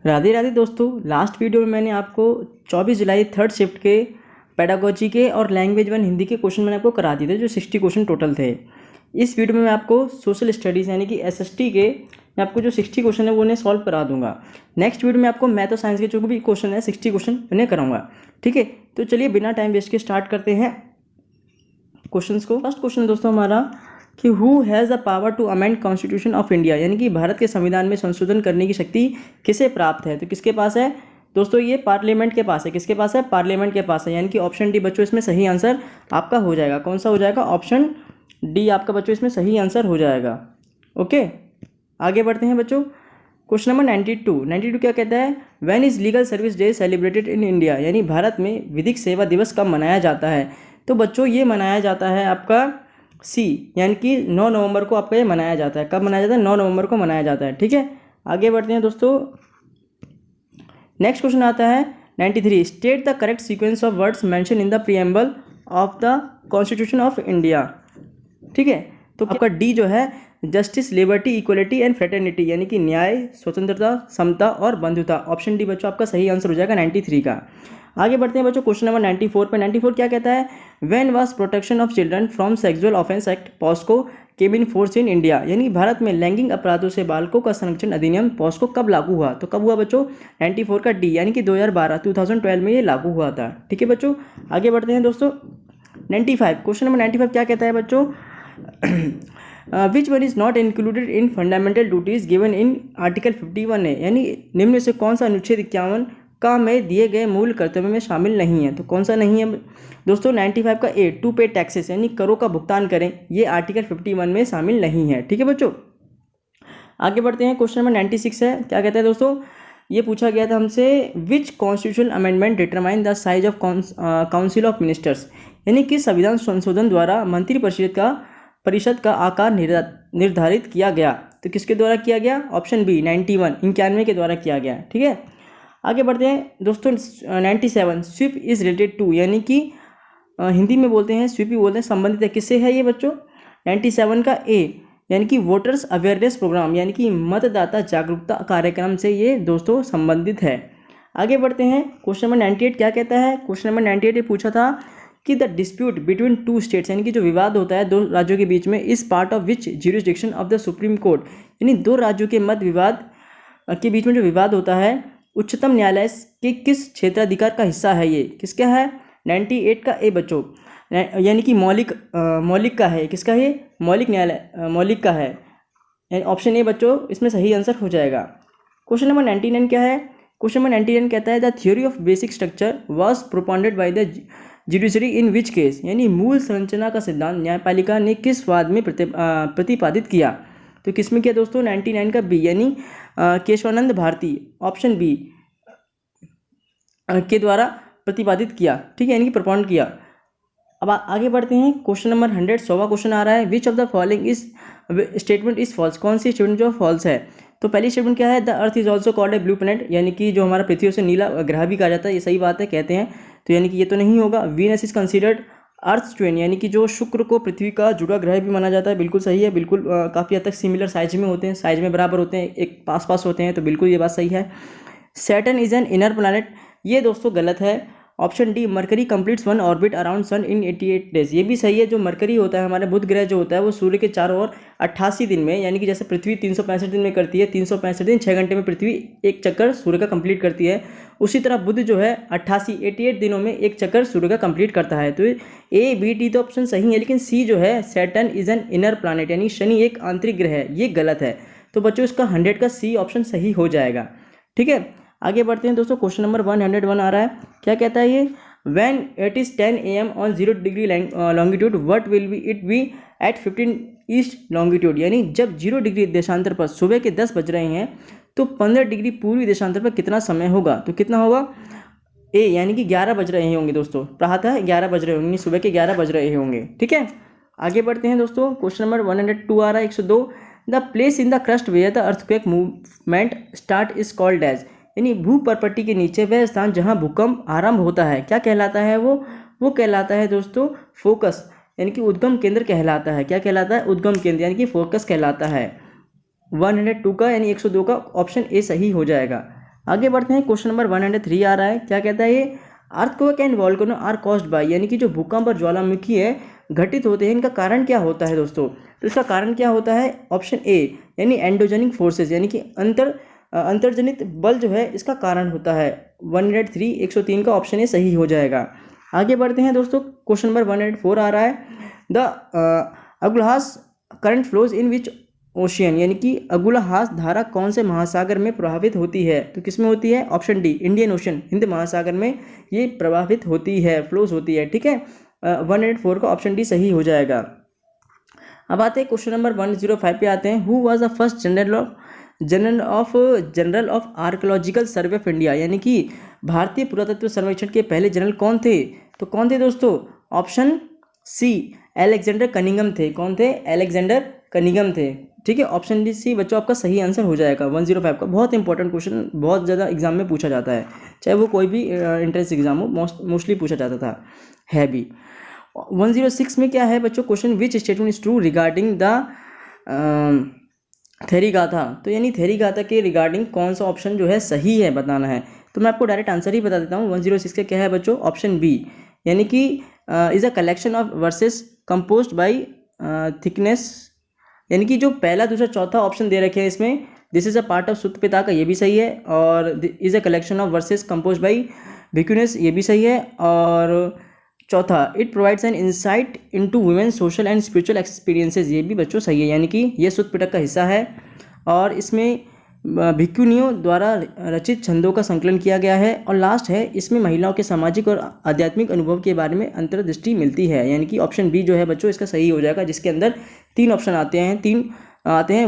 राधे राधे दोस्तों, last video में मैंने आपको 24 जुलाई थर्ड शिफ्ट के पेडागोजी के और लैंग्वेज 1 हिंदी के क्वेश्चन मैंने आपको करा दिए थे, जो 60 क्वेश्चन टोटल थे। इस वीडियो में मैं आपको सोशल स्टडीज़ यानी कि SST के मैं आपको जो 60 क्वेश्चन है वो उन्हें सॉल्व करा दूंगा। नेक्स्ट वीडियो में आपको मैथ और साइंस के जो भी क्वेश्चन है 60 क्वेश्चन उन्हें कराऊंगा। ठीक है, तो चलिए बिना टाइम वेस्ट के स्टार्ट करते हैं क्वेश्चंस को। फर्स्ट क्वेश्चन दोस्तों हमारा कि who has the power to amend constitution of India, यानी कि भारत के संविधान में संशोधन करने की शक्ति किसे प्राप्त है। तो किसके पास है दोस्तों, ये पार्लियामेंट के पास है। किसके पास है? पार्लियामेंट के पास है, यानी कि ऑप्शन डी बच्चों इसमें सही आंसर आपका हो जाएगा। कौन सा हो जाएगा? ऑप्शन डी आपका बच्चों इसमें सही आंसर हो जाएगा। ओके, आगे बढ़ते हैं बच्चों। क्वेश्चन नंबर 92 क्या कहता है? When is legal service day celebrated in India, यानी भारत में विधिक सेवा दिवस कब मनाया जाता है। तो बच्चों ये मनाया जाता है आपका सी, यानी कि 9 नवंबर को आपका ये मनाया जाता है। कब मनाया जाता है? 9 नवंबर को मनाया जाता है। ठीक है, आगे बढ़ते हैं दोस्तों। नेक्स्ट क्वेश्चन आता है 93, state the correct sequence of words mention in the preamble of the constitution of India. ठीक है, तो आपका डी जो है justice, liberty, equality and fraternity, यानी कि न्याय, स्वतंत्रता, समता और बंधुता। ऑप्शन डी बच्चों आपका सही आंसर हो जाएगा 93 का। आगे बढ़ते हैं बच्चों क्वेश्चन नंबर 94 पे। 94 क्या कहता है? When was protection of children from sexual offence act POCSO came in force in India, यानी भारत में लैंगिक अपराधों से बालकों का संरक्षण अधिनियम पॉस्को कब लागू हुआ। तो कब हुआ बच्चों? 94 का डी, यानी कि 2012 में ये लागू हुआ था। ठीक है बच्चों, आगे बढ़ते हैं दोस्तों। 95 क्वेश्चन नंबर 95 क्या कहता है बच्चों? Which one is not included in fundamental duties given in article 51 है, यानी निम्न में से कौन सा अनुच्छेद 51 का में दिए गए मूल कर्तव्य में शामिल नहीं है। तो कौन सा नहीं है दोस्तों? 95 का ए, टू पे टैक्सेस, यानी करों का भुगतान करें, ये आर्टिकल 51 में शामिल नहीं है। ठीक है बच्चों, आगे बढ़ते हैं। क्वेश्चन नंबर 96 है, क्या कहता है दोस्तों? ये पूछा गया था हमसे, which constitutional amendment determine the size of council of ministers, यानी कि संविधान संशोधन द्वारा मंत्रिपरिषद का आकार निर्धारित किया गया। तो किसके द्वारा किया गया? ऑप्शन बी 91 के द्वारा किया गया। ठीक है, आगे बढ़ते हैं दोस्तों। 97 स्वीप इज रिलेटेड टू, यानी कि हिंदी में बोलते हैं स्वीप ही बोलते हैं, संबंधित है। किससे है ये बच्चों? 97 का ए, यानी कि वोटर्स अवेयरनेस प्रोग्राम, यानी कि मतदाता जागरूकता कार्यक्रम से ये दोस्तों संबंधित है। आगे बढ़ते हैं। क्वेश्चन नंबर 98 क्या कहता है? क्वेश्चन नंबर 98 ये पूछा था कि the dispute between two states, यानी कि जो विवाद होता है दो राज्यों के बीच में, इस part of which jurisdiction of the supreme court, यानी दो राज्यों के मध्य विवाद के बीच में जो विवाद होता है उच्चतम न्यायालय के किस क्षेत्राधिकार का हिस्सा है। ये किसका है? 98 का ए बच्चों, यानी कि मौलिक का है। किसका है? मौलिक का है। ऑप्शन ए बच्चों इसमें सही आंसर हो जाएगा। क्वेश्चन नंबर 99 क्या है? क्वेश्चन नंबर 99 कहता है the theory of basic structure was propounded by the judiciary in which case, यानी मूल संरचना का सिद्धांत न्यायपालिका ने किस वाद में प्रतिपादित किया। तो किसमें किया दोस्तों? 99 का बी, यानी केशवानंद भारती, ऑप्शन बी के द्वारा प्रतिपादित किया। ठीक है, यानी कि प्रपोंड किया। अब आगे बढ़ते हैं। क्वेश्चन नंबर 100 100वां क्वेश्चन आ रहा है, which of the following is statement is false, कौन सी स्टेटमेंट जो फॉल्स है। तो पहली स्टेटमेंट क्या है? The earth is also called a blue planet, यानी कि जो हमारा पृथ्वी से नीला ग्रह भी कहा जाता है, ये सही बात है, कहते हैं। तो यानी कि ये तो नहीं होगा। Venus is considered earth Twain, यानी कि जो शुक्र को पृथ्वी का जुड़ा ग्रह भी माना जाता है। बिल्कुल सही है, बिल्कुल काफ़ी हद तक सिमिलर साइज में होते हैं, साइज में बराबर होते हैं, एक पास होते हैं, तो बिल्कुल ये बात सही है। Saturn is an inner planet, ये दोस्तों गलत है। Option D Mercury completes one orbit around sun in 88 days, ये भी सही है। जो मरकरी होता है हमारे बुध ग्रह जो होता है वो सूर्य के चारों ओर 88 दिन में, यानी कि जैसे पृथ्वी 365 दिन में करती है, 365 दिन 6 घंटे में पृथ्वी एक चक्कर सूर्य का कंप्लीट करती है, उसी तरह बुध जो है 88 दिनों में एक चक्कर सूर्य का कंप्लीट करता है। तो ए बी डी तो ऑप्शन सही है, लेकिन सी जो है Saturn is an inner planet, यानी शनि एक आंतरिक ग्रह है, ये गलत है। तो बच्चों इसका 100 का सी ऑप्शन सही हो जाएगा। ठीक है, आगे बढ़ते हैं दोस्तों। क्वेश्चन नंबर 101 आ रहा है, क्या कहता है ये? When it is 10 AM on 0 degree longitude what will it be at 15 east longitude, यानी जब 0 डिग्री देशांतर पर सुबह के 10 बज रहे हैं तो 15 डिग्री पूर्वी देशांतर पर कितना समय होगा। तो कितना होगा? ए, यानी कि 11 बज रहे होंगे दोस्तों, प्रातः 11 बज रहे होंगे, सुबह के 11 बज रहे होंगे। ठीक है, आगे बढ़ते हैं दोस्तों। क्वेश्चन नंबर 102 आ रहा है 102, the place in the crust where the earthquake movement start is called as, यानी भूपर्पट्टी के नीचे वह स्थान जहां भूकंप आरंभ होता है, क्या कहलाता है? वो कहलाता है दोस्तों फोकस, यानी कि उद्गम केंद्र कहलाता है। क्या कहलाता है? उद्गम केंद्र, यानी कि फोकस कहलाता है। 102 का यानी 102 का ऑप्शन ए सही हो जाएगा। आगे बढ़ते हैं, क्वेश्चन नंबर 103 आ रहा है। क्या कहता है ये? Earthquake and volcano are caused by, यानी कि जो भूकंप और ज्वालामुखी है घटित होते हैं, इनका कारण क्या होता है दोस्तों? तो इसका कारण क्या होता है? ऑप्शन ए यानी एंडोजेनिक फोर्सेस, यानी कि अंतर्जनित बल जो है इसका कारण होता है। 103 का ऑप्शन ए सही हो जाएगा। आगे बढ़ते हैं दोस्तों, क्वेश्चन नंबर 104 आ रहा है। The Agulhas current flows in which ocean, यानी कि अगुलहास धारा कौन से महासागर में प्रभावित होती है? तो किस में होती है? Option D Indian ocean, Hind महासागर में ये प्रभावित होती है, फ्लोज होती है। ठीक है, 104 का ऑप्शन डी सही हो जाएगा। अब आते हैं क्वेश्चन नंबर 105 पे आते हैं। Who was the first general of archaeological survey of India, यानी कि भारतीय पुरातत्व सर्वेक्षण के पहले जनरल कौन थे? तो कौन थे दोस्तों? ऑप्शन सी अलेक्जेंडर कनिंघम थे। कौन थे? अलेक्जेंडर कनिंघम थे। ठीक है, ऑप्शन डी सी बच्चों आपका सही आंसर हो जाएगा। 105 का बहुत इंपॉर्टेंट क्वेश्चन, बहुत ज़्यादा एग्जाम में पूछा जाता है, चाहे वो कोई भी एंट्रेंस एग्जाम हो, मोस्टली पूछा जाता था, है भी। 106 में क्या है बच्चों? Question which statement is true regarding the Theri Gatha, तो यानी थेरी गाथा के रिगार्डिंग कौन सा ऑप्शन जो है सही है बताना है। तो मैं आपको डायरेक्ट आंसर ही बता देता हूँ। 106 का क्या है बच्चों? ऑप्शन बी, यानी कि is a collection of versus composed bye thickness, यानी कि जो पहला दूसरा चौथा ऑप्शन दे रखे हैं इसमें, this is a part of Sutta Pitaka का, ये भी सही है। और is a collection of verses composed by bhikkhunis, ये भी सही है। और चौथा, it provides an insight into women social and spiritual experiences, ये भी बच्चों सही है, यानी कि ये सुत्त पिटक का हिस्सा है। और इसमें भिक्युनियों द्वारा रचित छंदों का संकलन किया गया है। और लास्ट है, इसमें महिलाओं के सामाजिक और आध्यात्मिक अनुभव के बारे में अंतर्दृष्टि मिलती है, यानी कि ऑप्शन बी जो है बच्चों इसका सही हो जाएगा, जिसके अंदर 3 ऑप्शन आते हैं,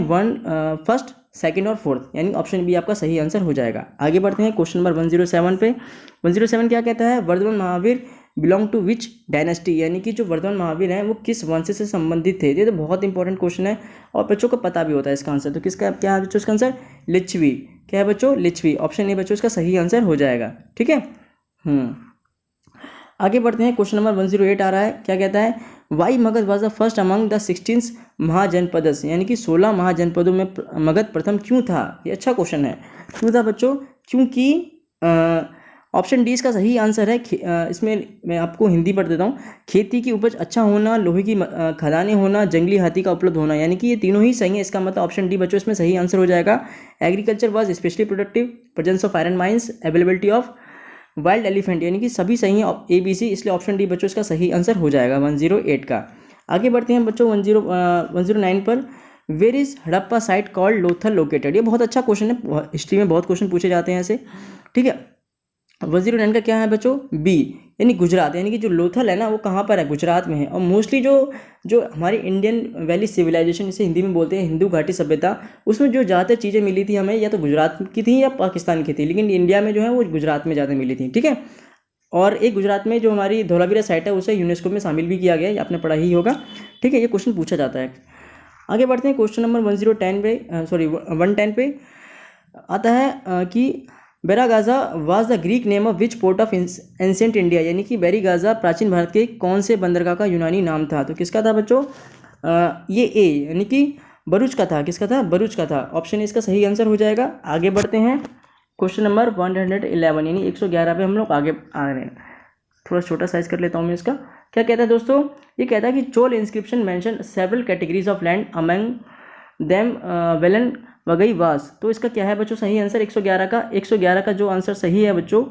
1 फर्स्ट, सेकंड और फोर्थ, यानी ऑप्शन बी आपका सही आंसर हो जाएगा। आगे बढ़ते हैं क्वेश्चन नंबर 107 पे। 107 क्या कहता है? Vardhaman Mahavir belong to which dynasty, यानी कि जो वर्धमान महावीर हैं वो किस वंश से संबंधित थे? ये तो बहुत इंपॉर्टेंट क्वेश्चन है और बच्चों को पता भी होता है इसका आंसर। तो किसका क्या है बच्चों इसका आंसर? लिच्छवी। क्या है बच्चों? लिच्छवी। ऑप्शन ए बच्चों इसका सही आंसर हो जाएगा। ठीक है। आगे बढ़ते हैं, क्वेश्चन नंबर 108 आ रहा है। क्या कहता है? Why Magadh was the first among the 16 mahajanapadas, यानी कि 16 महाजनपदों में मगध प्रथम क्यों था? ये अच्छा क्वेश्चन है। क्यों था बच्चों? क्योंकि ऑप्शन डी इसका सही आंसर है। इसमें मैं आपको हिंदी पढ़ देता हूँ। खेती की उपज अच्छा होना, लोहे की खदानें होना, जंगली हाथी का उपलब्ध होना, यानी कि ये तीनों ही सही है। इसका मतलब ऑप्शन डी बच्चों इसमें सही आंसर हो जाएगा। Agriculture was specially productive, presence of iron mines, availability of wild elephant, यानी कि सभी सही है ए बी सी, इसलिए ऑप्शन डी बच्चों इसका सही आंसर हो जाएगा 108 का। आगे बढ़ते हैं बच्चों 109 पर। Where is Harappa site called Lothal located? ये बहुत अच्छा क्वेश्चन है, हिस्ट्री में बहुत क्वेश्चन पूछे जाते हैं ऐसे। ठीक है, 109 का क्या है बच्चों? बी, यानी गुजरात, यानी कि जो लोथल है ना वो कहाँ पर है? गुजरात में है। और मोस्टली जो हमारी इंडियन वैली सिविलाइजेशन, इसे हिंदी में बोलते हैं हिंदू घाटी सभ्यता, उसमें जो ज़्यादातर चीज़ें मिली थी हमें या तो गुजरात की थी या पाकिस्तान की थी, लेकिन इंडिया में जो है वो गुजरात में ज़्यादा मिली थी। ठीक है, और एक गुजरात में जो हमारी धौलावीरा साइट है उसे यूनेस्को में शामिल भी किया गया है, ये आपने पढ़ा ही होगा। ठीक है, ये क्वेश्चन पूछा जाता है। आगे बढ़ते हैं, क्वेश्चन नंबर 110 पे आता है कि Barygaza was the Greek name of which port of ancient India, यानी कि बेरीगाजा प्राचीन भारत के कौन से बंदरगाह का यूनानी नाम था? तो किसका था बच्चों? ये ए, यानी कि भरूच का था। किसका था? भरूच का था। ऑप्शन इसका सही आंसर हो जाएगा। आगे बढ़ते हैं, क्वेश्चन नंबर 111, यानी 111 पे हम लोग आगे आ रहे हैं। थोड़ा छोटा साइज कर लेता हूँ मैं इसका। क्या कहता है दोस्तों? ये कहता है कि Chola inscription mention several categories of land among them vellan vagai was. तो इसका क्या है बच्चों सही आंसर? 111 का जो आंसर सही है बच्चों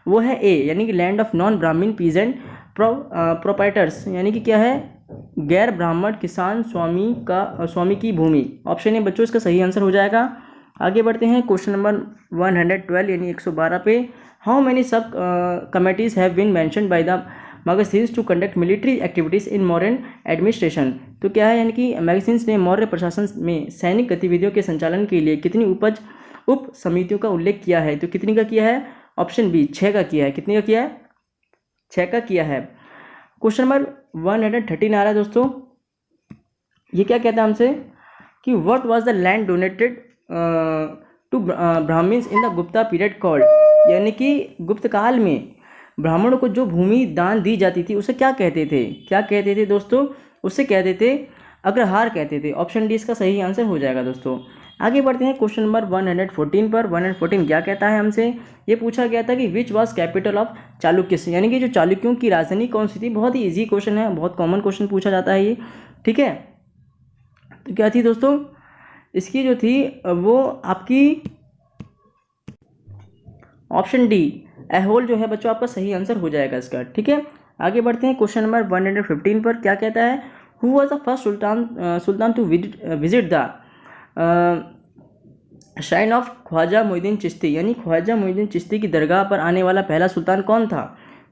वो है ए, यानी कि लैंड ऑफ नॉन ब्राह्मण पीजेंट प्रोपाइटर्स, यानी कि क्या है? गैर ब्राह्मण किसान स्वामी की भूमि। ऑप्शन ए बच्चों इसका सही आंसर हो जाएगा। आगे बढ़ते हैं, क्वेश्चन नंबर 112, यानी 112 पे। How many sub committees have been mentioned by the magazines to conduct military activities in modern administration? तो क्या है, यानी कि मैगजीन्स ने मौर्य प्रशासन में सैनिक गतिविधियों के संचालन के लिए कितनी उप समितियों का उल्लेख किया है? तो कितनी का किया है? ऑप्शन बी 6 का किया है। कितनी का किया है? 6 का किया है। क्वेश्चन नंबर 113 आ रहा है दोस्तों। ये क्या कहता है हमसे कि what was the land donated to Brahmans in the Gupta period called, यानी कि गुप्त काल में ब्राह्मणों को जो भूमि दान दी जाती थी उसे क्या कहते थे? क्या कहते थे दोस्तों? उसे कहते थे अग्रहार कहते थे। ऑप्शन डी इसका सही आंसर हो जाएगा दोस्तों। आगे बढ़ते हैं क्वेश्चन नंबर 114 पर। 114 क्या कहता है हमसे, ये पूछा गया था कि which was capital of Chalukya, यानी कि जो चालुक्यों की राजधानी कौन सी थी। बहुत ही इजी क्वेश्चन है, बहुत कॉमन क्वेश्चन पूछा जाता है ये, ठीक है। तो क्या थी दोस्तों, इसकी जो थी वो आपकी ऑप्शन डी एहोल जो है बच्चों आपका सही आंसर हो जाएगा इसका, ठीक है। आगे बढ़ते हैं क्वेश्चन नंबर 115 पर। क्या कहता है, who was the first sultan to visit the shrine of Khwaja Moinuddin Chishti, यानी ख्वाजा मोइनुद्दीन चिश्ती की दरगाह पर आने वाला पहला सुल्तान कौन था।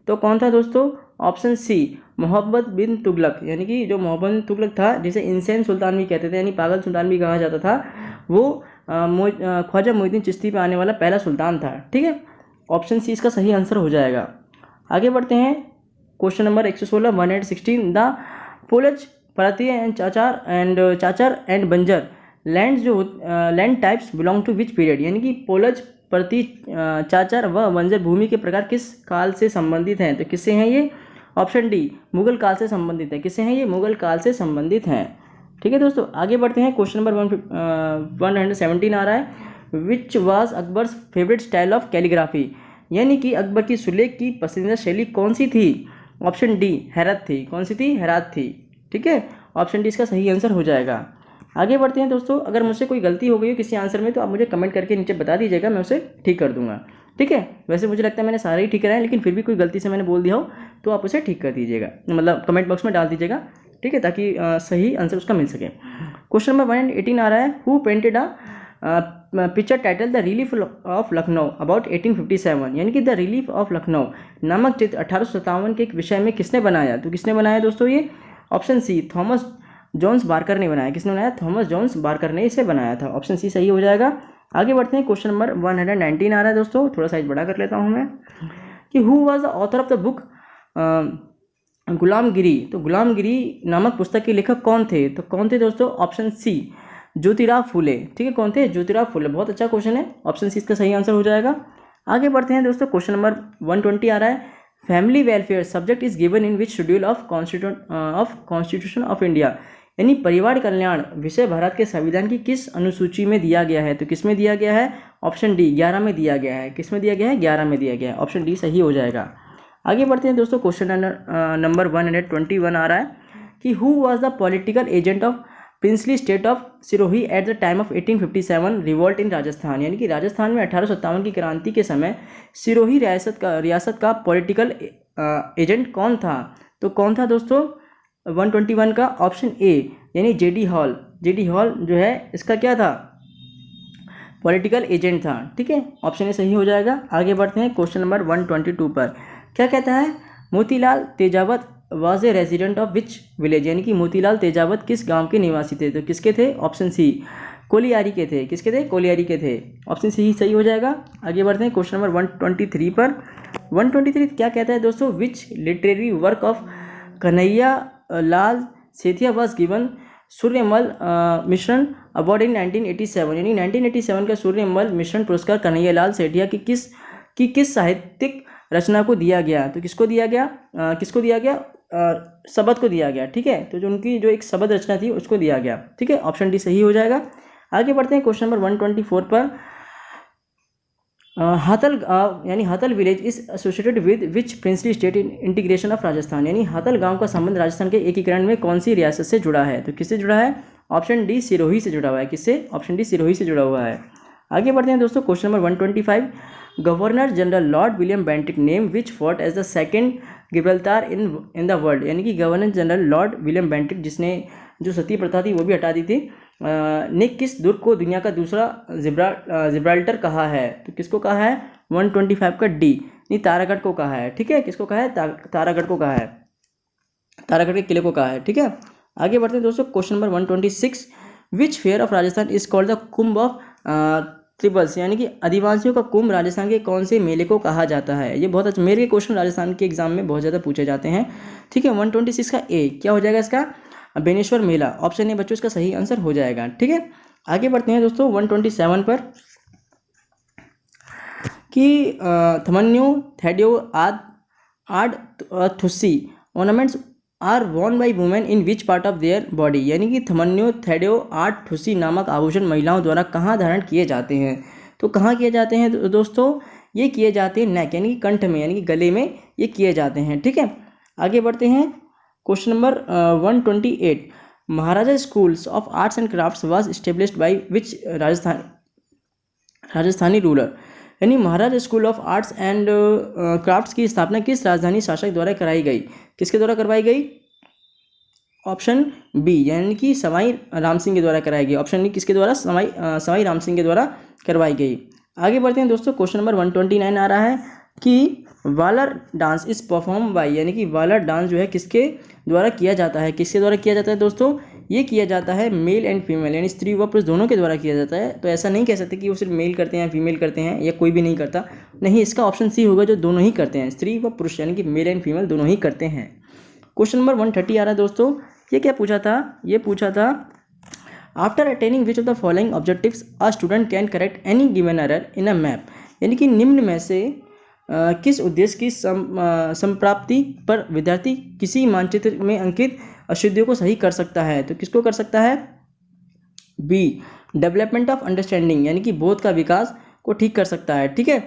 तो कौन था दोस्तों, ऑप्शन सी मोहम्मद बिन तुगलक, यानी कि जो मोहम्मद बिन तुगलक था, जिसे इंसेन सुल्तान भी कहते थे, यानी पागल सुल्तान भी कहा जाता था, वो ख्वाजा मोइनुद्दीन चिश्ती पर आने वाला पहला सुल्तान था, ठीक है। ऑप्शन सी इसका सही आंसर हो जाएगा। आगे बढ़ते हैं question number 116 116 the polaj parauti and chachar and banjar land जो land types belong to which period, यानी कि पोलज परती चाचर व बंजर भूमि के प्रकार किस काल से संबंधित हैं। तो किससे हैं ये, ऑप्शन डी मुगल काल से संबंधित है। किससे हैं ये, मुगल काल से संबंधित हैं, ठीक है दोस्तों। आगे बढ़ते हैं क्वेश्चन नंबर 117 आ रहा है, which was Akbar's favourite style of calligraphy, यानी कि अकबर की सुलेख की पसंदीदा शैली कौन सी थी। ऑप्शन डी हैरत थी। कौन सी थी, हैरत थी, ठीक है। ऑप्शन डी इसका सही आंसर हो जाएगा। आगे बढ़ते हैं दोस्तों, अगर मुझसे कोई गलती हो गई हो किसी आंसर में तो आप मुझे कमेंट करके नीचे बता दीजिएगा, मैं उसे ठीक कर दूंगा, ठीक है। वैसे मुझे लगता है मैंने सारे ही ठीक कराए, लेकिन फिर भी कोई गलती से मैंने बोल दिया हो तो आप उसे ठीक कर दीजिएगा, मतलब कमेंट बॉक्स में डाल दीजिएगा, ठीक है, ताकि सही आंसर उसका मिल सके। क्वेश्चन नंबर 118 आ रहा है, who painted picture title the relief of Lucknow about 1857, यानी कि द रिलीफ ऑफ लखनऊ नामक चित्र 1857 के एक विषय में किसने बनाया। तो किसने बनाया दोस्तों ये, option C Thomas Johns Barker ने बनाया। किसने बनाया, थॉमस जॉन्स बार्कर ने इसे बनाया था। ऑप्शन सी सही हो जाएगा। आगे बढ़ते हैं क्वेश्चन नंबर 119 आ रहा है दोस्तों, थोड़ा साइज बड़ा कर लेता हूँ मैं, कि who was the author of the book गुलामगिरी। तो गुलामगिरी नामक पुस्तक के लेखक कौन थे। तो कौन थे दोस्तों, ऑप्शन सी ज्योतिराव फूले, ठीक है। कौन थे, ज्योतिराव फूले। बहुत अच्छा क्वेश्चन है, ऑप्शन सी इसका सही आंसर हो जाएगा। आगे बढ़ते हैं दोस्तों, क्वेश्चन नंबर 120 आ रहा है, family welfare subject is given in which schedule of constitution of India, यानी परिवार कल्याण विषय भारत के संविधान की किस अनुसूची में दिया गया है। तो किस में दिया गया है, ऑप्शन डी 11 में दिया गया है। किस में दिया गया है, 11 में दिया गया है। ऑप्शन डी सही हो जाएगा। आगे बढ़ते हैं दोस्तों, क्वेश्चन नंबर 121 आ रहा है, कि who was the political agent of princely state of Sirohi at the time of 1857 revolt इन राजस्थान, यानी कि राजस्थान में 1857 की क्रांति के समय सिरोही रियासत का पॉलिटिकल एजेंट कौन था। तो कौन था दोस्तों, 121 का ऑप्शन ए, यानी जेडी हॉल। जेडी हॉल जो है इसका क्या था, पॉलिटिकल एजेंट था, ठीक है। ऑप्शन ए सही हो जाएगा। आगे बढ़ते हैं क्वेश्चन नंबर 122 पर। क्या कहता है, Motilal Tejawat was a resident of which village, यानी कि मोतीलाल तेजावत किस गांव के निवासी थे। तो किसके थे, ऑप्शन सी कोलियारी के थे। किसके थे, कोलियारी के थे। ऑप्शन सी सही हो जाएगा। आगे बढ़ते हैं क्वेश्चन नंबर 123 पर। 123 क्या कहता है दोस्तों, विच literary work of Kanhaiya Lal Sethia was given Suryamal मिश्रण अवार्ड इन 1987, यानी 1987 का सूर्यमल मिश्रण पुरस्कार कन्हैया लाल सेठिया की किस साहित्यिक रचना को दिया गया। तो किसको दिया गया, किसको दिया गया, शबद को दिया गया, ठीक है। तो जो उनकी जो एक शबद रचना थी उसको दिया गया, ठीक है। ऑप्शन डी सही हो जाएगा। आगे बढ़ते हैं क्वेश्चन नंबर 124 पर। हातल गाँव यानी Hatal village is associated with which princely state in integration of Rajasthan, यानी हातल गांव का संबंध राजस्थान के एकीकरण में कौन सी रियासत से जुड़ा है। तो किससे जुड़ा है, ऑप्शन डी सिरोही से जुड़ा हुआ है। किससे, ऑप्शन डी सिरोही से जुड़ा हुआ है। आगे बढ़ते हैं दोस्तों, question number 125, governor general Lord William Bentinck name which fort as the second Gibraltar in the world, यानी कि governor general Lord William Bentinck, जिसने जो सती प्रथा थी वो भी हटा दी थी, ने किस दुर्ग को दुनिया का दूसरा जिब्राल्टर कहा है। तो किसको कहा है, 125 का डी, नहीं तारागढ़ को कहा है, ठीक है। किसको कहा है, तारागढ़ को कहा है, तारागढ़ के किले को कहा है, ठीक है। आगे बढ़ते हैं दोस्तों, question number 126, which fair of Rajasthan is called the Kumbh of tribals, यानी कि आदिवासियों का कुंभ राजस्थान के कौन से मेले को कहा जाता है। ये बहुत अच्छा, मेरे क्वेश्चन राजस्थान के एग्जाम में बहुत ज़्यादा पूछे जाते हैं, ठीक है। 126 का ए क्या हो जाएगा इसका, बेनेश्वर मेला। ऑप्शन ए बच्चों इसका सही आंसर हो जाएगा, ठीक है। आगे बढ़ते हैं दोस्तों 127 पर, कि थमन्यू थेडियो आड थुस्सी ornaments are worn by women in which part of their body, यानी कि थमन्यो थेडो आठ ठुसी नामक आभूषण महिलाओं द्वारा कहाँ धारण किए जाते हैं। तो कहाँ किए जाते हैं दोस्तों, ये किए जाते हैं नेक यानी कि कंठ में, यानी कि गले में ये किए जाते हैं। ठीक है, आगे बढ़ते हैं। Question number 128, Maharaja schools of arts and crafts was established by which Rajasthani ruler, यानी Maharaja school of arts and crafts की स्थापना किस राजधानी शासक द्वारा कराई गई, किसके द्वारा करवाई गई? ऑप्शन बी, यानी कि सवाई राम सिंह के द्वारा कराई गई। ऑप्शन बी किसके द्वारा? सवाई राम सिंह के द्वारा करवाई गई। आगे बढ़ते हैं दोस्तों। क्वेश्चन नंबर 129 आ रहा है कि वालर डांस इज परफॉर्म बाय, यानी कि वालर डांस जो है किसके द्वारा किया जाता है, किसके द्वारा किया जाता है दोस्तों? ये किया जाता है मेल एंड फीमेल, यानी स्त्री व पुरुष दोनों के द्वारा किया जाता है। तो ऐसा नहीं कह सकते कि वो सिर्फ मेल करते हैं, फीमेल करते हैं, या कोई भी नहीं करता। नहीं, इसका ऑप्शन सी होगा, जो दोनों ही करते हैं, स्त्री व पुरुष, यानी कि मेल एंड फीमेल दोनों ही करते हैं। क्वेश्चन नंबर 130 आ रहा है दोस्तों। ये क्या पूछा था? ये पूछा था after attaining which of the following objectives a student can correct any given error in a map, यानी कि निम्न में से किस उद्देश्य की संप्राप्ति पर विद्यार्थी किसी मानचित्र में अंकित अशुद्धियों को सही कर सकता है। तो किसको कर सकता है? बी, डेवलपमेंट ऑफ अंडरस्टैंडिंग, यानी कि बोध का विकास को ठीक कर सकता है। ठीक है,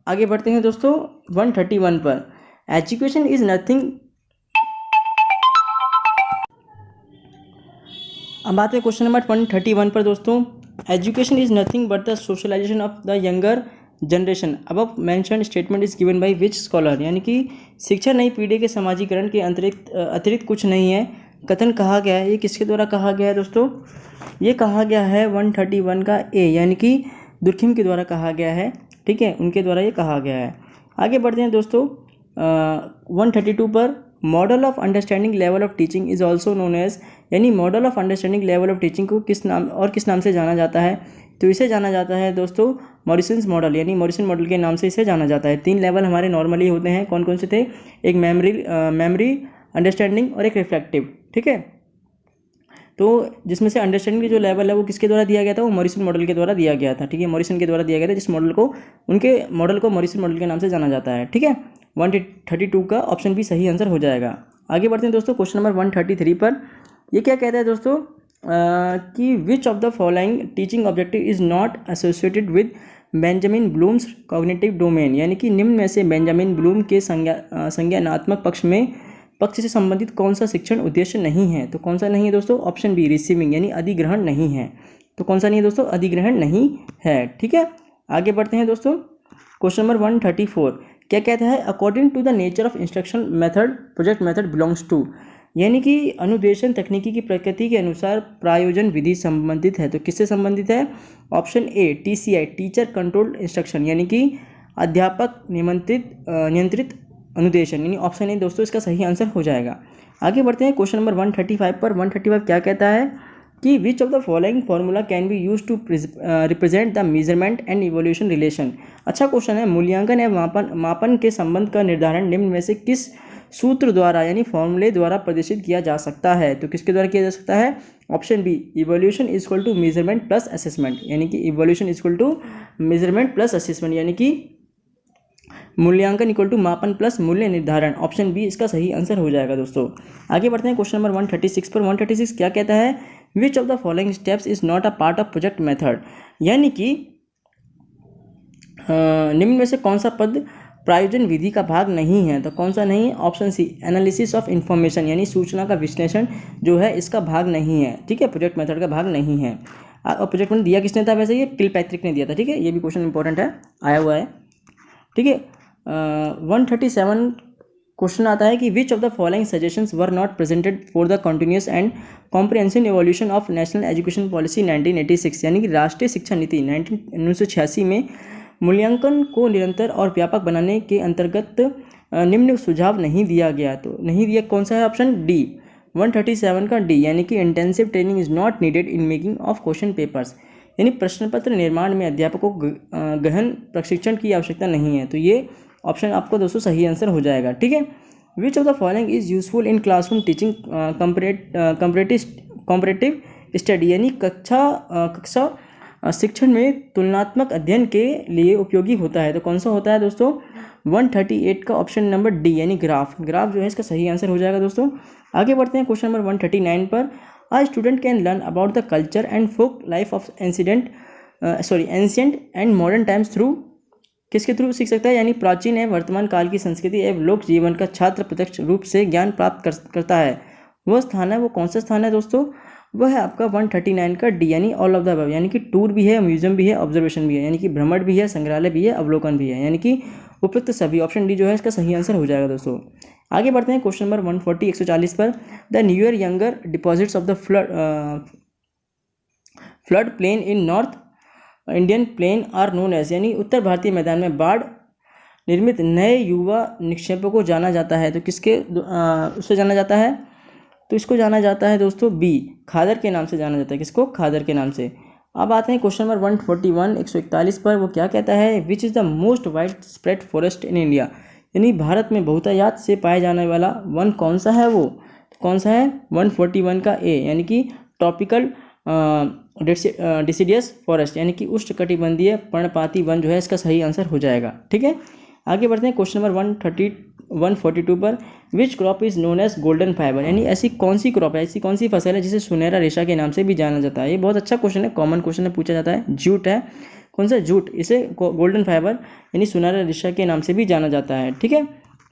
आगे बढ़ते हैं दोस्तों 131 पर। एजुकेशन इज नथिंग, अब बात है क्वेश्चन नंबर 131 पर दोस्तों। Education is nothing but the socialization of the younger generation above mentioned statement is given by which scholar, यानी कि शिक्षा नई पीढ़ी के समाजीकरण के अतिरिक्त कुछ नहीं है, कथन कहा गया है। ये किसके द्वारा कहा गया है दोस्तों? ये कहा गया है 131 का ए, यानी कि दुर्खिम के द्वारा कहा गया है। ठीक है, उनके द्वारा ये कहा गया है। आगे बढ़ते हैं दोस्तों 132 पर। Model of understanding level of teaching is also known as, यानी model of understanding level of teaching को किस नाम से जाना जाता है? तो इसे जाना जाता है दोस्तों मॉरिसन्स मॉडल, यानी मॉरिसन मॉडल के नाम से इसे जाना जाता है। 3 लेवल हमारे नॉर्मली होते हैं, कौन कौन से थे? एक मेमोरी, अंडरस्टैंडिंग और एक रिफ्लेक्टिव। ठीक है, तो जिसमें से अंडरस्टैंडिंग की जो लेवल है वो किसके द्वारा दिया गया था? वो मॉरिसन मॉडल के द्वारा दिया गया था। ठीक है, मॉरिसन के द्वारा दिया गया था, जिस मॉडल को, उनके मॉडल को मॉरिसन मॉडल के नाम से जाना जाता है। ठीक है, 132 का ऑप्शन भी सही आंसर हो जाएगा। आगे बढ़ते हैं दोस्तों क्वेश्चन नंबर 133 पर। ये क्या कहता है दोस्तों कि which of the following teaching objective is not associated with Benjamin Bloom's cognitive domain, यानी कि निम्न में से बेंजामिन ब्लूम के संज्ञानात्मक पक्ष से संबंधित कौन सा शिक्षण उद्देश्य नहीं है? तो कौन सा नहीं है दोस्तों? ऑप्शन बी, रिसीविंग, यानी अधिग्रहण नहीं है। तो कौन सा नहीं है दोस्तों? अधिग्रहण नहीं है। ठीक है, आगे बढ़ते हैं दोस्तों क्वेश्चन नंबर 134। क्या कहता है? According to the nature of instruction method project method belongs to, यानी कि अनुदेशन तकनीकी की प्रकृति के अनुसार प्रायोजन विधि संबंधित है। तो किससे संबंधित है? Option A, TCI, teacher controlled instruction, यानी कि अध्यापक नियंत्रित अनुदेशन, यानी ऑप्शन ए दोस्तों इसका सही आंसर हो जाएगा। आगे बढ़ते हैं क्वेश्चन नंबर 135 पर। 135 क्या कहता है कि which of the following formula can be use to represent the measurement and evolution relation. अच्छा क्वेश्चन है। मूल्यांकन एवं मापन के संबंध का निर्धारण निम्न में से किस सूत्र द्वारा, यानी फॉर्मूले द्वारा प्रदर्शित किया जा सकता है? तो किसके द्वारा किया जा सकता है? Option B, evolution is equal to measurement plus assessment, यानी कि evolution is equal to measurement plus assessment, यानी कि मूल्यांकन इक्वल टू मापन प्लस मूल्य निर्धारण। ऑप्शन बी इसका सही आंसर हो जाएगा दोस्तों। आगे बढ़ते हैं क्वेश्चन नंबर 136 पर। 136 क्या कहता है? Which of the following steps is not a part of project method, यानी कि निम्न में से कौन सा पद प्रायोजन विधि का भाग नहीं है? तो कौन सा नहीं है? Option C, analysis of information, यानी सूचना का विश्लेषण जो है इसका भाग नहीं है। ठीक है, प्रोजेक्ट मेथड का भाग नहीं है। और प्रोजेक्ट मेथड दिया किसने था? वैसे ये किलपैट्रिक ने दिया था। ठीक है, ये भी क्वेश्चन इंपॉर्टेंट है, आया हुआ है। ठीक है, 137 क्वेश्चन आता है कि which of the following suggestions were not presented for the continuous and comprehensive evolution of national education policy 1986, यानी कि राष्ट्रीय शिक्षा नीति 1986 में मूल्यांकन को निरंतर और व्यापक बनाने के अंतर्गत निम्न सुझाव नहीं दिया गया। तो नहीं दिया कौन सा है? ऑप्शन डी, 137 का डी, यानी कि intensive training is not needed in making of question papers, यानी प्रश्न पत्र निर्माण में अध्यापकों को गहन प्रशिक्षण की आवश्यकता नहीं है। तो ये ऑप्शन आपको दोस्तों सही आंसर हो जाएगा। ठीक है, which of the following is useful in classroom teaching comparative study, यानी कक्षा शिक्षण में तुलनात्मक अध्ययन के लिए उपयोगी होता है। तो कौन सा होता है दोस्तों? 138 का ऑप्शन नंबर डी यानी ग्राफ जो है इसका सही आंसर हो जाएगा दोस्तों। आगे बढ़ते हैं क्वेश्चन नंबर 139 पर। A student can learn about the culture and folk life of ancient and modern times through, किसके थ्रू सीख सकता है? यानी प्राचीन एवं वर्तमान काल की संस्कृति एवं लोक जीवन का छात्र प्रत्यक्ष रूप से ज्ञान प्राप्त करता है। वो स्थान है, वो कौन सा स्थान है दोस्तों? वह है आपका 139 का डी यानी ऑल ऑफ द अबव, यानी कि टूर भी है, म्यूजियम भी है, ऑब्जर्वेशन भी है, यानी कि भ्रमण भी है, संग्रहालय भी है, अवलोकन भी है, यानी कि उपयुक्त सभी। ऑप्शन डी जो है इसका सही आंसर हो जाएगा दोस्तों। आगे बढ़ते हैं क्वेश्चन नंबर 140 पर। The newer younger deposits of the flood plain in North Indian plain are known as, यानी उत्तर भारतीय मैदान में बाढ़ निर्मित नए युवा निक्षेपों को जाना जाता है। तो किसके उससे जाना जाता है? तो इसको जाना जाता है दोस्तों बी, खादर के नाम से जाना जाता है। किसको? खादर के नाम से। अब आते हैं क्वेश्चन नंबर 141 पर। वो क्या कहता है? Which is the most wide spread forest in India, यानी भारत में बहुतायत से पाए जाने वाला वन कौन सा है? वो कौन सा है? 141 का ए यानी कि ट्रॉपिकल डिसिडियस फॉरेस्ट, यानी कि उष्णकटिबंधीय पर्णपाती वन जो है इसका सही आंसर हो जाएगा। ठीक है, आगे बढ़ते हैं क्वेश्चन नंबर 142 पर। Which crop is known as golden fibre, यानी ऐसी कौन सी क्रॉप है, ऐसी कौन सी फसल है जिसे सुनहरा रेशा के नाम से भी जाना जाता है? ये बहुत अच्छा क्वेश्चन है, कॉमन क्वेश्चन है, पूछा जाता है। जूट है, कौन सा? जूट। इसे गोल्डन फाइबर यानी सुनहरा रेशा के नाम से भी जाना जाता है। ठीक है,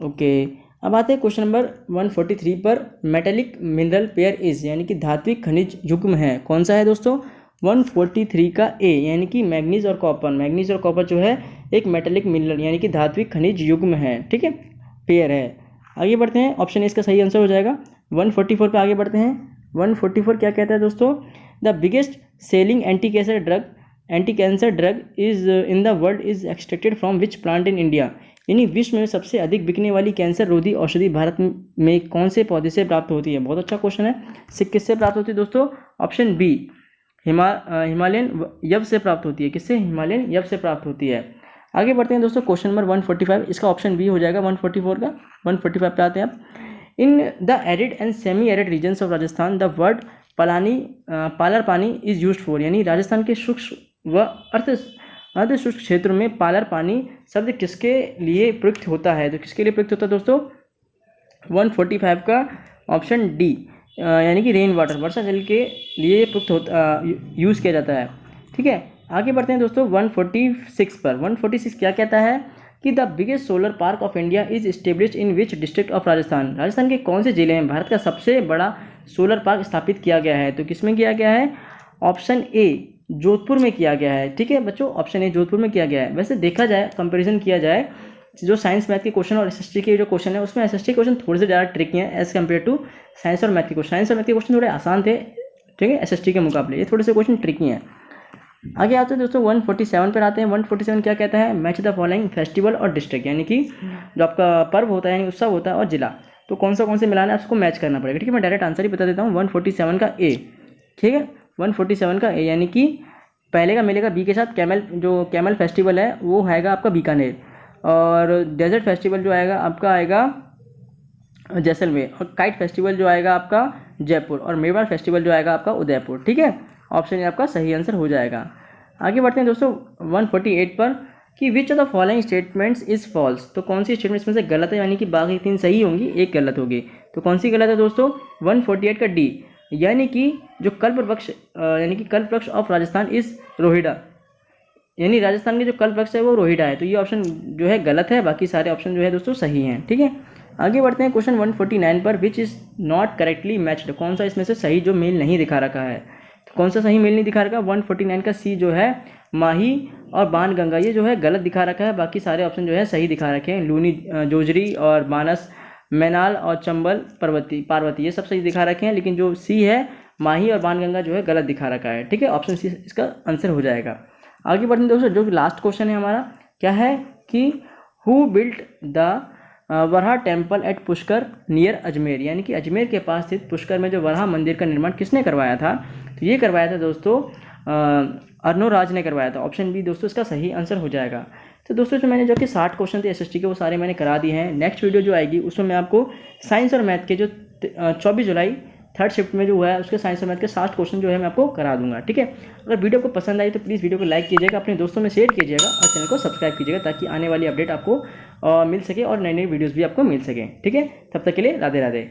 ओके। अब आते हैं क्वेश्चन नंबर 143 पर। मेटेलिक मिनरल पेयर इज, यानी कि धात्विक खनिज युग्म है, कौन सा है दोस्तों? 143 का ए यानी कि मैग्नीज और कॉपर। मैग्नीज और कॉपर जो है एक मेटेलिक मिनरल यानी कि धात्विक खनिज युग्म है। ठीक है, पेयर है। आगे बढ़ते हैं, ऑप्शन ए इसका सही आंसर हो जाएगा। 144 पे आगे बढ़ते हैं। 144 क्या कहता है दोस्तों? The biggest selling anti cancer drug is in the world is extracted from which plant in India, यानी विश्व में सबसे अधिक बिकने वाली कैंसर रोधी औषधि भारत में कौन से पौधे से प्राप्त होती है? बहुत अच्छा क्वेश्चन है। किससे प्राप्त होती है दोस्तों? ऑप्शन बी, हिमालयन यब से प्राप्त होती है। किससे? हिमालयन यब से प्राप्त होती है। आगे बढ़ते हैं दोस्तों, क्वेश्चन नंबर 145, इसका ऑप्शन बी हो जाएगा 144 का। 145 पे आते हैं आप। In the arid and semi arid regions of Rajasthan the word palar pani is used for, यानी राजस्थान के शुष्क व अर्ध शुष्क क्षेत्र में पालर पानी शब्द किसके लिए प्रयुक्त होता है? तो किसके लिए प्रयुक्त होता है दोस्तों? 145 का ऑप्शन डी, यानी कि रेन वाटर, वर्षा जल के लिए प्रयुक्त होता, यूज़ किया जाता है। ठीक है, आगे बढ़ते हैं दोस्तों 146 पर। 146 क्या कहता है कि the biggest solar park of India is established in which district of Rajasthan, Rajasthan के कौन से जिले में भारत का सबसे बड़ा सोलर पार्क स्थापित किया गया है? तो किसमें किया गया है? ऑप्शन ए, जोधपुर में किया गया है। ठीक है बच्चों, ऑप्शन ए जोधपुर में किया गया है। वैसे देखा जाए, कंपैरिजन किया जाए, जो साइंस मैथ के क्वेश्चन और एसएसटी के जो क्वेश्चन है उसमें एसएसटी क्वेश्चन थोड़े से ज़्यादा ट्रिकी हैं एज कम्पेयर टू साइंस और मैथ के क्वेश्चन। साइंस और मैथ के क्वेश्चन थोड़े आसान थे, ठीक है, एसएसटी के मुकाबले ये थोड़े से क्वेश्चन ट्रिकी हैं। आगे आते हैं दोस्तों 147 पर आते हैं। 147 क्या कहता है? मैच द फॉलोइंग फेस्टिवल और डिस्ट्रिक्ट, यानी कि जो आपका पर्व होता है यानी उत्सव होता है और जिला, तो कौन से मिलाना है आपको मैच करना पड़ेगा। ठीक है, मैं डायरेक्ट आंसर ही बता देता हूँ। 147 का ए, ठीक है, 147 का ए यानी कि पहले का मिलेगा बी के साथ। कैमल फेस्टिवल है वो आएगा आपका बीकानेर, और डेजर्ट फेस्टिवल जो आएगा आपका आएगा जैसलमेर, और काइट फेस्टिवल जो आएगा आपका जयपुर, और मेवाड़ फेस्टिवल जो आएगा आपका उदयपुर। ठीक है, ऑप्शन ए आपका सही आंसर हो जाएगा। आगे बढ़ते हैं दोस्तों 148 पर कि which of the following statements is false, तो कौन सी स्टेटमेंट्स में से गलत है, यानी कि बाकी 3 सही होंगी, एक गलत होगी। तो कौन सी गलत है दोस्तों? 148 का डी, यानी कि जो कल्प वृक्ष ऑफ राजस्थान इज रोहिड़ा, यानी राजस्थान के जो कल्प वृक्ष है वो रोहिड़ा है। तो ये ऑप्शन जो है गलत है, बाकी सारे ऑप्शन जो है दोस्तों सही हैं। ठीक है, आगे बढ़ते हैं क्वेश्चन 149 पर। Which is not correctly matched, कौन सा इसमें से सही जो मेल नहीं दिखा रखा है? तो कौन सा सही मेल नहीं दिखा रखा? 149 का सी जो है माही और बाणगंगा, ये जो है गलत दिखा रखा है, बाकी सारे ऑप्शन जो है सही दिखा रखे हैं। लूनी जोजरी और बानस मैनाल और चंबल पार्वती ये सब सही दिखा रखे हैं, लेकिन जो सी है माही और बाणगंगा जो है गलत दिखा रखा है। ठीक है, ऑप्शन सी इसका आंसर हो जाएगा। आगे बढ़ते हैं दोस्तों, जो लास्ट क्वेश्चन है हमारा क्या है कि who built the Varaha temple at Pushkar near Ajmer, यानी कि अजमेर के पास स्थित पुष्कर में जो वरहा मंदिर का निर्माण किसने करवाया था? तो ये करवाया था दोस्तों अर्नोराज ने करवाया था। ऑप्शन बी दोस्तों इसका सही आंसर हो जाएगा। तो दोस्तों जो मैंने जो कि 60 क्वेश्चन थे एसएसटी के वो सारे मैंने करा दिए हैं। नेक्स्ट वीडियो जो आएगी उसमें मैं आपको साइंस और मैथ के जो 24 जुलाई थर्ड शिफ्ट में जो है उसके साइंस और मैथ के 60 क्वेश्चन जो है मैं आपको करा दूंगा। ठीक है, अगर वीडियो को पसंद आई तो प्लीज़ वीडियो को लाइक कीजिएगा, अपने दोस्तों में शेयर कीजिएगा और चैनल को सब्सक्राइब कीजिएगा ताकि आने वाली अपडेट आपको मिल सके और नई नई वीडियोज़ भी आपको मिल सकें। ठीक है, तब तक के लिए राधे राधे।